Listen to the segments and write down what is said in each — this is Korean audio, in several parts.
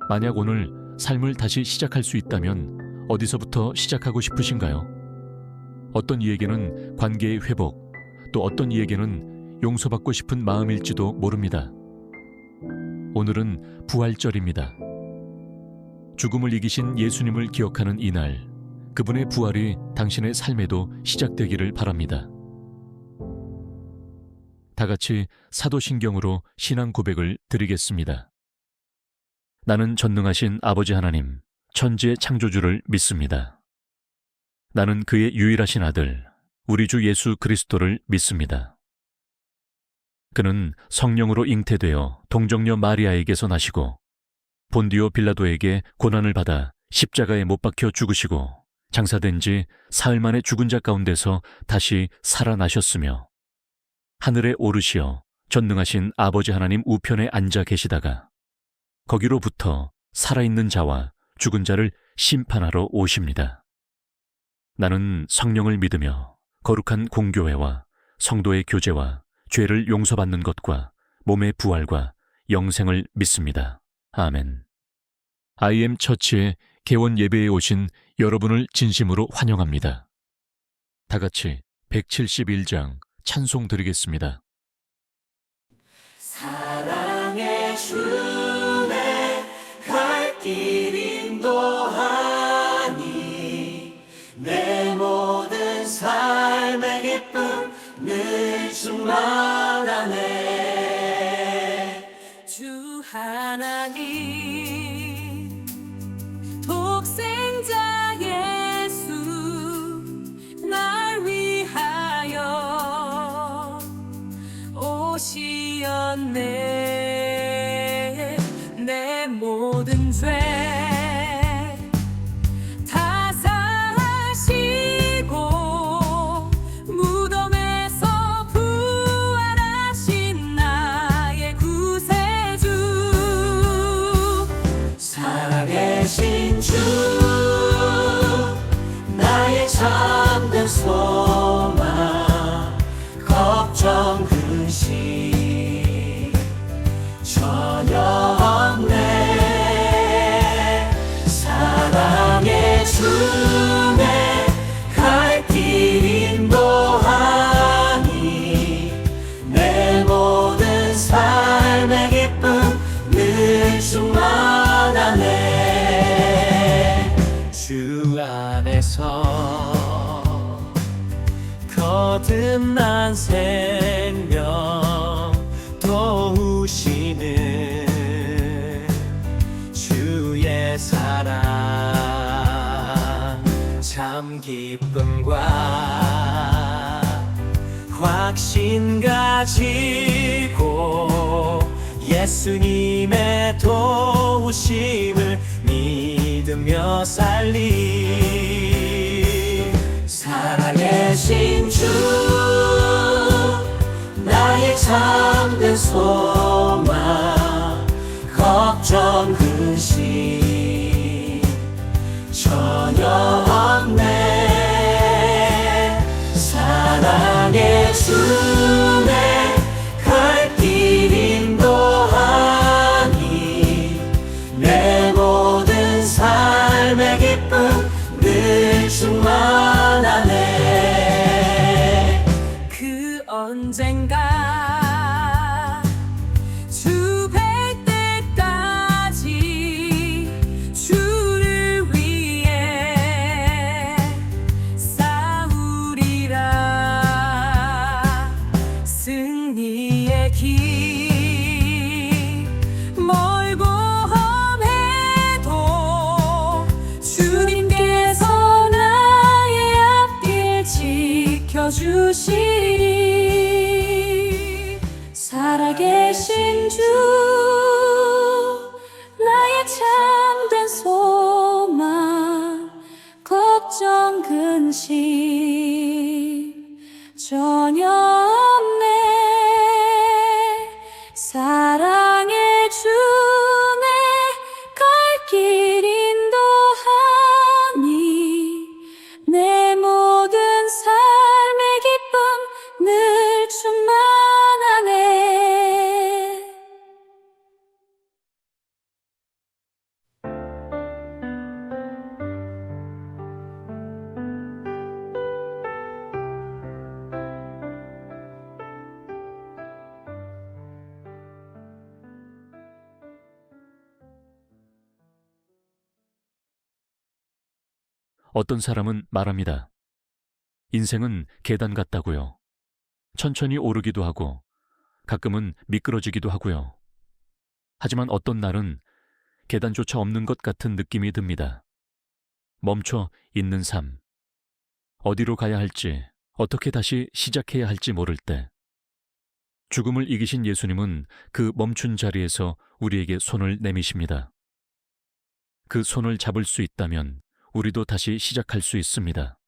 만약 오늘 삶을 다시 시작할 수 있다면 어디서부터 시작하고 싶으신가요? 어떤 이에게는 관계의 회복, 또 어떤 이에게는 용서받고 싶은 마음일지도 모릅니다. 오늘은 부활절입니다. 죽음을 이기신 예수님을 기억하는 이날, 그분의 부활이 당신의 삶에도 시작되기를 바랍니다. 다 같이 사도신경으로 신앙 고백을 드리겠습니다. 나는 전능하신 아버지 하나님, 천지의 창조주를 믿습니다. 나는 그의 유일하신 아들, 우리 주 예수 그리스도를 믿습니다. 그는 성령으로 잉태되어 동정녀 마리아에게서 나시고 본디오 빌라도에게 고난을 받아 십자가에 못 박혀 죽으시고 장사된 지 사흘 만에 죽은 자 가운데서 다시 살아나셨으며 하늘에 오르시어 전능하신 아버지 하나님 우편에 앉아 계시다가 거기로부터 살아있는 자와 죽은 자를 심판하러 오십니다. 나는 성령을 믿으며 거룩한 공교회와 성도의 교제와 죄를 용서받는 것과 몸의 부활과 영생을 믿습니다. 아멘. IM 처치의 개원 예배에 오신 여러분을 진심으로 환영합니다. 다 같이 171장 찬송 드리겠습니다. 사랑의 주내 갈 길 인도하니 내 모든 삶의 기쁨 늘 충만하네. 주 하나님 독생자 예수 날 위하여 오시었네. 내 모든 죄 다 사시고 무덤에서 부활하신 나의 구세주. 살아계신 주 나의 참된 소망 걱정 근심 전혀 없네. 사랑의 주내 갈 길 인도하니 내 모든 삶의 기쁨 늘 충만하네. 주 안에서 거듭난 생명 도우시는 주의 사랑 참 기쁨과 확신 가지고 예수님의 도우심을 믿으며 살리. 살아계신 주 나의 참된 소망 걱정 근심 전혀 없네. 사랑의 주내 갈 길 인도하니 내 모든 삶의 기쁨 늘 충만하네. 그 언젠가 주 뵐 때까지 주를 위해 싸우리라. 승리의 길 멀고 험해도 주님께서 나의 앞길 지켜주시리. 살아계신 주 나의 참된 소망 걱정 근심 전혀 없네. 사랑의 주내 갈 길 인도하니 내 모든 삶의 기쁨 늘 충만하네. 어떤 사람은 말합니다. 인생은 계단 같다고요. 천천히 오르기도 하고 가끔은 미끄러지기도 하고요. 하지만 어떤 날은 계단조차 없는 것 같은 느낌이 듭니다. 멈춰 있는 삶. 어디로 가야 할지, 어떻게 다시 시작해야 할지 모를 때, 죽음을 이기신 예수님은 그 멈춘 자리에서 우리에게 손을 내미십니다. 그 손을 잡을 수 있다면 우리도 다시 시작할 수 있습니다.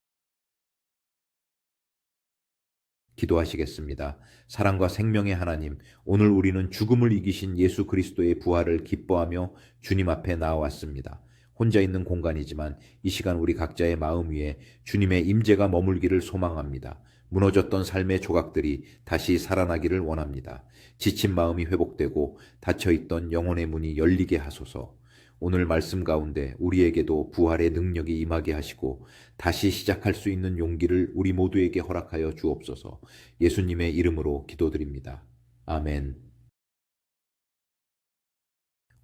기도하시겠습니다. 사랑과 생명의 하나님, 오늘 우리는 죽음을 이기신 예수 그리스도의 부활을 기뻐하며 주님 앞에 나아왔습니다. 혼자 있는 공간이지만 이 시간 우리 각자의 마음 위에 주님의 임재가 머물기를 소망합니다. 무너졌던 삶의 조각들이 다시 살아나기를 원합니다. 지친 마음이 회복되고 닫혀있던 영혼의 문이 열리게 하소서. 오늘 말씀 가운데 우리에게도 부활의 능력이 임하게 하시고 다시 시작할 수 있는 용기를 우리 모두에게 허락하여 주옵소서. 예수님의 이름으로 기도드립니다. 아멘.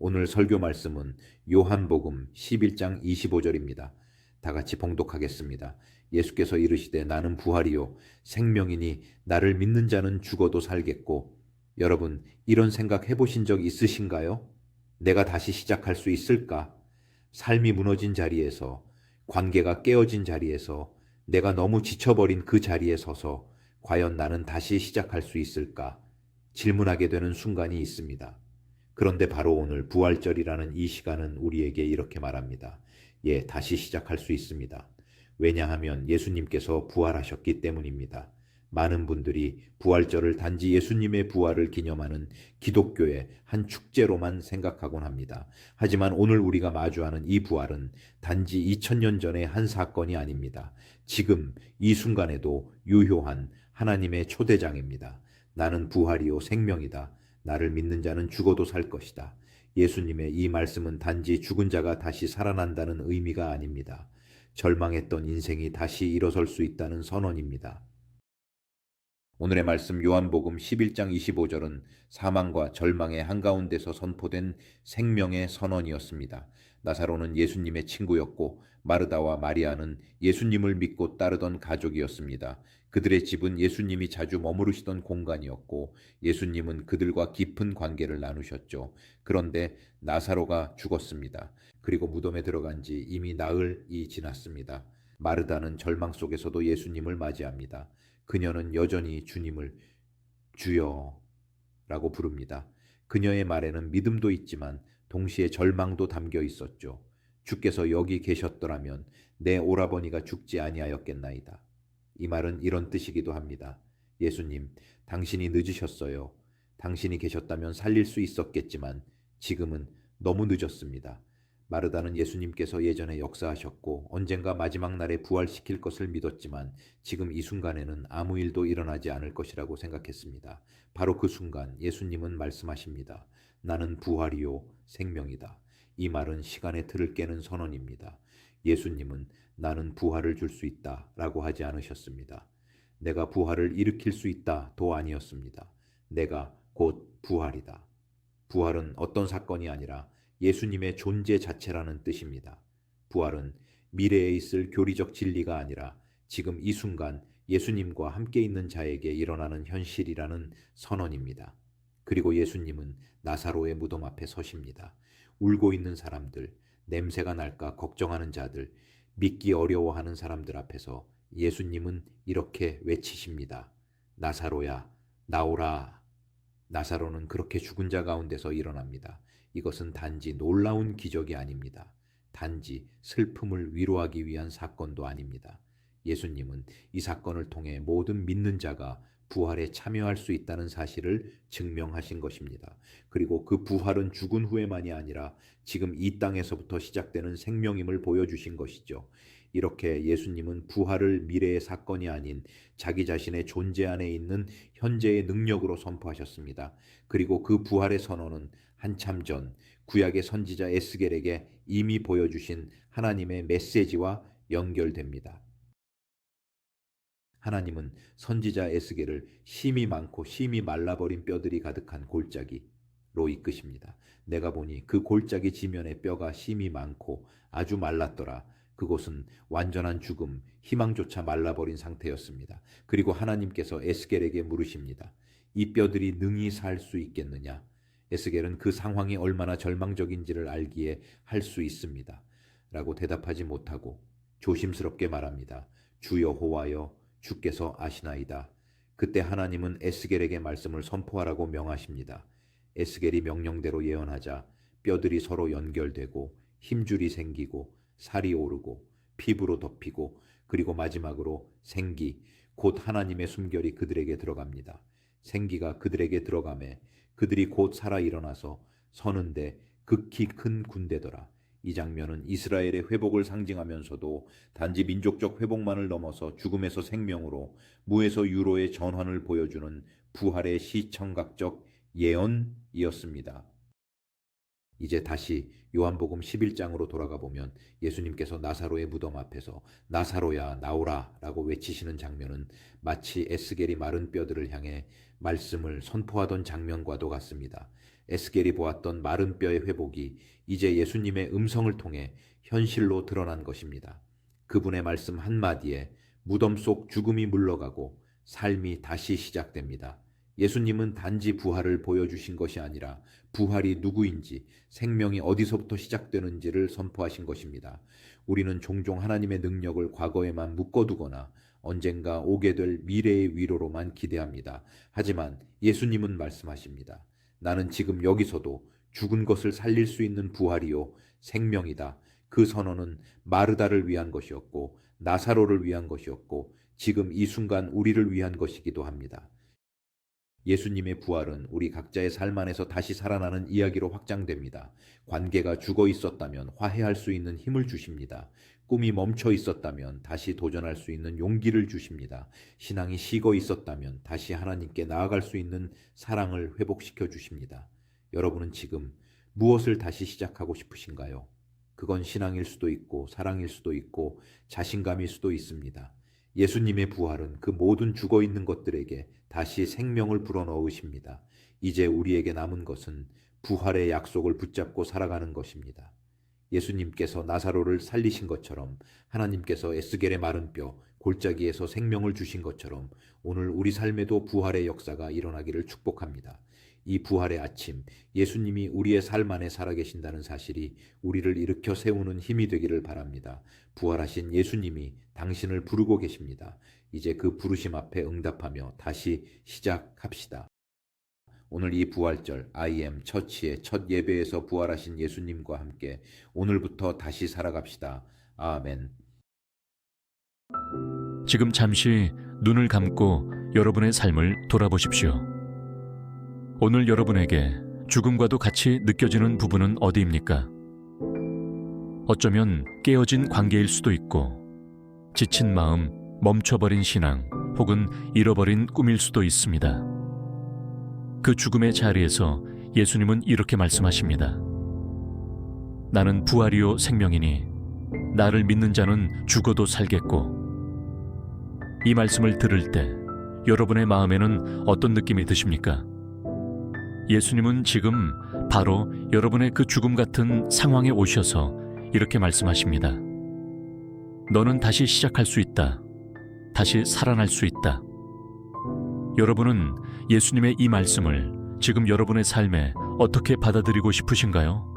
오늘 설교 말씀은 요한복음 11장 25절입니다. 다 같이 봉독하겠습니다. 예수께서 이르시되 나는 부활이요 생명이니 나를 믿는 자는 죽어도 살겠고. 여러분, 이런 생각 해보신 적 있으신가요? 내가 다시 시작할 수 있을까? 삶이 무너진 자리에서, 관계가 깨어진 자리에서, 내가 너무 지쳐버린 그 자리에 서서 과연 나는 다시 시작할 수 있을까? 질문하게 되는 순간이 있습니다. 그런데 바로 오늘 부활절이라는 이 시간은 우리에게 이렇게 말합니다. 예, 다시 시작할 수 있습니다. 왜냐하면 예수님께서 부활하셨기 때문입니다. 많은 분들이 부활절을 단지 예수님의 부활을 기념하는 기독교의 한 축제로만 생각하곤 합니다. 하지만 오늘 우리가 마주하는 이 부활은 단지 2000년 전의 한 사건이 아닙니다. 지금 이 순간에도 유효한 하나님의 초대장입니다. 나는 부활이요 생명이다. 나를 믿는 자는 죽어도 살 것이다. 예수님의 이 말씀은 단지 죽은 자가 다시 살아난다는 의미가 아닙니다. 절망했던 인생이 다시 일어설 수 있다는 선언입니다. 오늘의 말씀 요한복음 11장 25절은 사망과 절망의 한가운데서 선포된 생명의 선언이었습니다. 나사로는 예수님의 친구였고 마르다와 마리아는 예수님을 믿고 따르던 가족이었습니다. 그들의 집은 예수님이 자주 머무르시던 공간이었고 예수님은 그들과 깊은 관계를 나누셨죠. 그런데 나사로가 죽었습니다. 그리고 무덤에 들어간 지 이미 나흘이 지났습니다. 마르다는 절망 속에서도 예수님을 맞이합니다. 그녀는 여전히 주님을 주여 라고 부릅니다. 그녀의 말에는 믿음도 있지만 동시에 절망도 담겨 있었죠. 주께서 여기 계셨더라면 내 오라버니가 죽지 아니하였겠나이다. 이 말은 이런 뜻이기도 합니다. 예수님, 당신이 늦으셨어요. 당신이 계셨다면 살릴 수 있었겠지만 지금은 너무 늦었습니다. 마르다는 예수님께서 예전에 역사하셨고 언젠가 마지막 날에 부활시킬 것을 믿었지만 지금 이 순간에는 아무 일도 일어나지 않을 것이라고 생각했습니다. 바로 그 순간 예수님은 말씀하십니다. 나는 부활이요 생명이다. 이 말은 시간의 틀을 깨는 선언입니다. 예수님은 나는 부활을 줄 수 있다 라고 하지 않으셨습니다. 내가 부활을 일으킬 수 있다도 아니었습니다. 내가 곧 부활이다. 부활은 어떤 사건이 아니라 예수님의 존재 자체라는 뜻입니다. 부활은 미래에 있을 교리적 진리가 아니라 지금 이 순간 예수님과 함께 있는 자에게 일어나는 현실이라는 선언입니다. 그리고 예수님은 나사로의 무덤 앞에 서십니다. 울고 있는 사람들, 냄새가 날까 걱정하는 자들, 믿기 어려워하는 사람들 앞에서 예수님은 이렇게 외치십니다. 나사로야, 나오라. 나사로는 그렇게 죽은 자 가운데서 일어납니다. 이것은 단지 놀라운 기적이 아닙니다. 단지 슬픔을 위로하기 위한 사건도 아닙니다. 예수님은 이 사건을 통해 모든 믿는 자가 부활에 참여할 수 있다는 사실을 증명하신 것입니다. 그리고 그 부활은 죽은 후에만이 아니라 지금 이 땅에서부터 시작되는 생명임을 보여주신 것이죠. 이렇게 예수님은 부활을 미래의 사건이 아닌 자기 자신의 존재 안에 있는 현재의 능력으로 선포하셨습니다. 그리고 그 부활의 선언은 한참 전 구약의 선지자 에스겔에게 이미 보여주신 하나님의 메시지와 연결됩니다. 하나님은 선지자 에스겔을 심이 많고 심이 말라버린 뼈들이 가득한 골짜기로 이끄십니다. 내가 보니 그 골짜기 지면의 뼈가 심이 많고 아주 말랐더라. 그곳은 완전한 죽음, 희망조차 말라버린 상태였습니다. 그리고 하나님께서 에스겔에게 물으십니다. 이 뼈들이 능히 살 수 있겠느냐? 에스겔은 그 상황이 얼마나 절망적인지를 알기에 할 수 있습니다. 라고 대답하지 못하고 조심스럽게 말합니다. 주 여호와여, 주께서 아시나이다. 그때 하나님은 에스겔에게 말씀을 선포하라고 명하십니다. 에스겔이 명령대로 예언하자 뼈들이 서로 연결되고 힘줄이 생기고 살이 오르고 피부로 덮이고 그리고 마지막으로 생기, 곧 하나님의 숨결이 그들에게 들어갑니다. 생기가 그들에게 들어가매 그들이 곧 살아 일어나서 서는데 극히 큰 군대더라. 이 장면은 이스라엘의 회복을 상징하면서도 단지 민족적 회복만을 넘어서 죽음에서 생명으로, 무에서 유로의 전환을 보여주는 부활의 시청각적 예언이었습니다. 이제 다시 요한복음 11장으로 돌아가 보면 예수님께서 나사로의 무덤 앞에서 나사로야 나오라 라고 외치시는 장면은 마치 에스겔이 마른 뼈들을 향해 말씀을 선포하던 장면과도 같습니다. 에스겔이 보았던 마른 뼈의 회복이 이제 예수님의 음성을 통해 현실로 드러난 것입니다. 그분의 말씀 한마디에 무덤 속 죽음이 물러가고 삶이 다시 시작됩니다. 예수님은 단지 부활을 보여주신 것이 아니라 부활이 누구인지, 생명이 어디서부터 시작되는지를 선포하신 것입니다. 우리는 종종 하나님의 능력을 과거에만 묶어두거나 언젠가 오게 될 미래의 위로로만 기대합니다. 하지만 예수님은 말씀하십니다. 나는 지금 여기서도 죽은 것을 살릴 수 있는 부활이요 생명이다. 그 선언은 마르다를 위한 것이었고 나사로를 위한 것이었고 지금 이 순간 우리를 위한 것이기도 합니다. 예수님의 부활은 우리 각자의 삶 안에서 다시 살아나는 이야기로 확장됩니다. 관계가 죽어 있었다면 화해할 수 있는 힘을 주십니다. 꿈이 멈춰 있었다면 다시 도전할 수 있는 용기를 주십니다. 신앙이 식어 있었다면 다시 하나님께 나아갈 수 있는 사랑을 회복시켜 주십니다. 여러분은 지금 무엇을 다시 시작하고 싶으신가요? 그건 신앙일 수도 있고 사랑일 수도 있고 자신감일 수도 있습니다. 예수님의 부활은 그 모든 죽어 있는 것들에게 다시 생명을 불어넣으십니다. 이제 우리에게 남은 것은 부활의 약속을 붙잡고 살아가는 것입니다. 예수님께서 나사로를 살리신 것처럼 하나님께서 에스겔의 마른 뼈, 골짜기에서 생명을 주신 것처럼 오늘 우리 삶에도 부활의 역사가 일어나기를 축복합니다. 이 부활의 아침, 예수님이 우리의 삶 안에 살아계신다는 사실이 우리를 일으켜 세우는 힘이 되기를 바랍니다. 부활하신 예수님이 당신을 부르고 계십니다. 이제 그 부르심 앞에 응답하며 다시 시작합시다. 오늘 이 부활절 IM 처치의 첫 예배에서 부활하신 예수님과 함께 오늘부터 다시 살아갑시다. 아멘. 지금 잠시 눈을 감고 여러분의 삶을 돌아보십시오. 오늘 여러분에게 죽음과도 같이 느껴지는 부분은 어디입니까? 어쩌면 깨어진 관계일 수도 있고 지친 마음, 멈춰버린 신앙 혹은 잃어버린 꿈일 수도 있습니다. 그 죽음의 자리에서 예수님은 이렇게 말씀하십니다. 나는 부활이요 생명이니 나를 믿는 자는 죽어도 살겠고. 이 말씀을 들을 때 여러분의 마음에는 어떤 느낌이 드십니까? 예수님은 지금 바로 여러분의 그 죽음 같은 상황에 오셔서 이렇게 말씀하십니다. 너는 다시 시작할 수 있다. 다시 살아날 수 있다. 여러분은 예수님의 이 말씀을 지금 여러분의 삶에 어떻게 받아들이고 싶으신가요?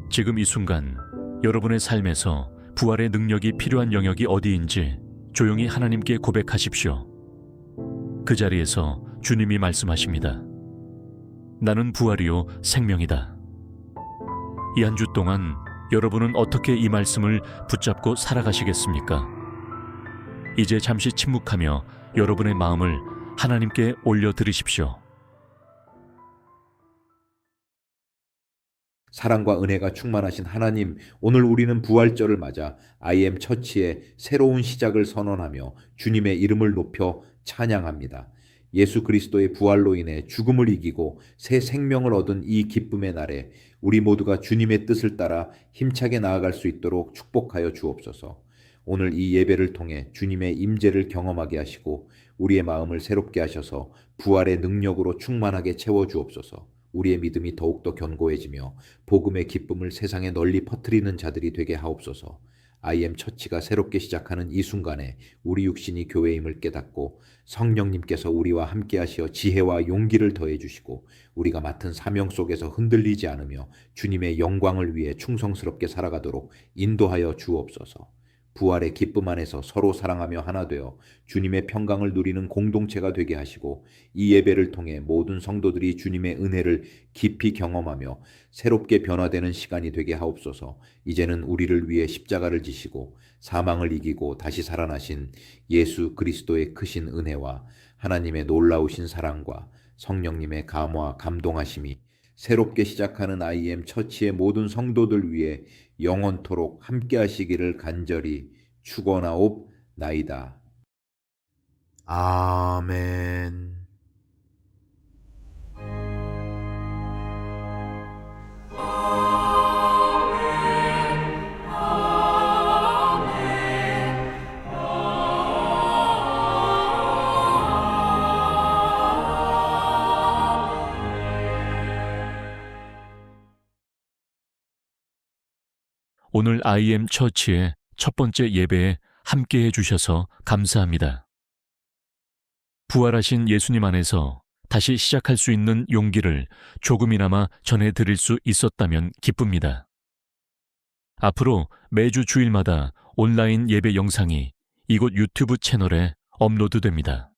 지금 이 순간 여러분의 삶에서 부활의 능력이 필요한 영역이 어디인지 조용히 하나님께 고백하십시오. 그 자리에서 주님이 말씀하십니다. 나는 부활이요 생명이다. 이 한 주 동안 여러분은 어떻게 이 말씀을 붙잡고 살아가시겠습니까? 이제 잠시 침묵하며 여러분의 마음을 하나님께 올려드리십시오. 사랑과 은혜가 충만하신 하나님, 오늘 우리는 부활절을 맞아 IM 처치의 새로운 시작을 선언하며 주님의 이름을 높여 찬양합니다. 예수 그리스도의 부활로 인해 죽음을 이기고 새 생명을 얻은 이 기쁨의 날에 우리 모두가 주님의 뜻을 따라 힘차게 나아갈 수 있도록 축복하여 주옵소서. 오늘 이 예배를 통해 주님의 임재를 경험하게 하시고 우리의 마음을 새롭게 하셔서 부활의 능력으로 충만하게 채워주옵소서. 우리의 믿음이 더욱더 견고해지며 복음의 기쁨을 세상에 널리 퍼뜨리는 자들이 되게 하옵소서. IM 처치가 새롭게 시작하는 이 순간에 우리 육신이 교회임을 깨닫고 성령님께서 우리와 함께 하시어 지혜와 용기를 더해 주시고 우리가 맡은 사명 속에서 흔들리지 않으며 주님의 영광을 위해 충성스럽게 살아가도록 인도하여 주옵소서. 부활의 기쁨 안에서 서로 사랑하며 하나 되어 주님의 평강을 누리는 공동체가 되게 하시고 이 예배를 통해 모든 성도들이 주님의 은혜를 깊이 경험하며 새롭게 변화되는 시간이 되게 하옵소서. 이제는 우리를 위해 십자가를 지시고 사망을 이기고 다시 살아나신 예수 그리스도의 크신 은혜와 하나님의 놀라우신 사랑과 성령님의 감화 감동하심이 새롭게 시작하는 IM 처치의 모든 성도들 위해 영원토록 함께 하시기를 간절히 축원하옵나이다. 아멘. 오늘 IM 처치의 첫 번째 예배에 함께해 주셔서 감사합니다. 부활하신 예수님 안에서 다시 시작할 수 있는 용기를 조금이나마 전해드릴 수 있었다면 기쁩니다. 앞으로 매주 주일마다 온라인 예배 영상이 이곳 유튜브 채널에 업로드됩니다.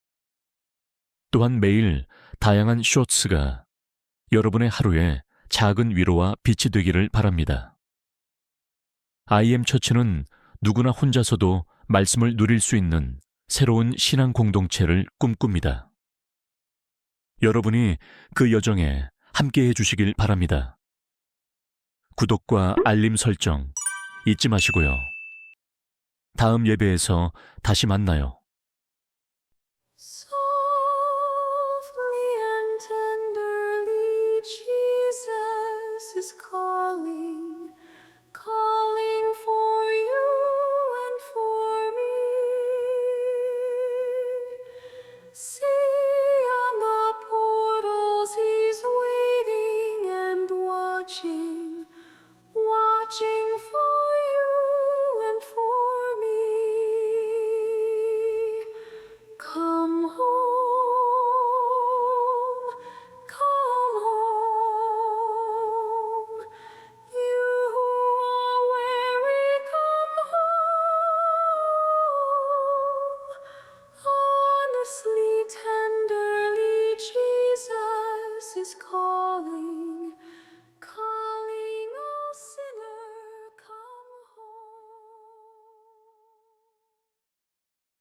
또한 매일 다양한 쇼츠가 여러분의 하루에 작은 위로와 빛이 되기를 바랍니다. IM 처치는 누구나 혼자서도 말씀을 누릴 수 있는 새로운 신앙 공동체를 꿈꿉니다. 여러분이 그 여정에 함께해 주시길 바랍니다. 구독과 알림 설정 잊지 마시고요. 다음 예배에서 다시 만나요.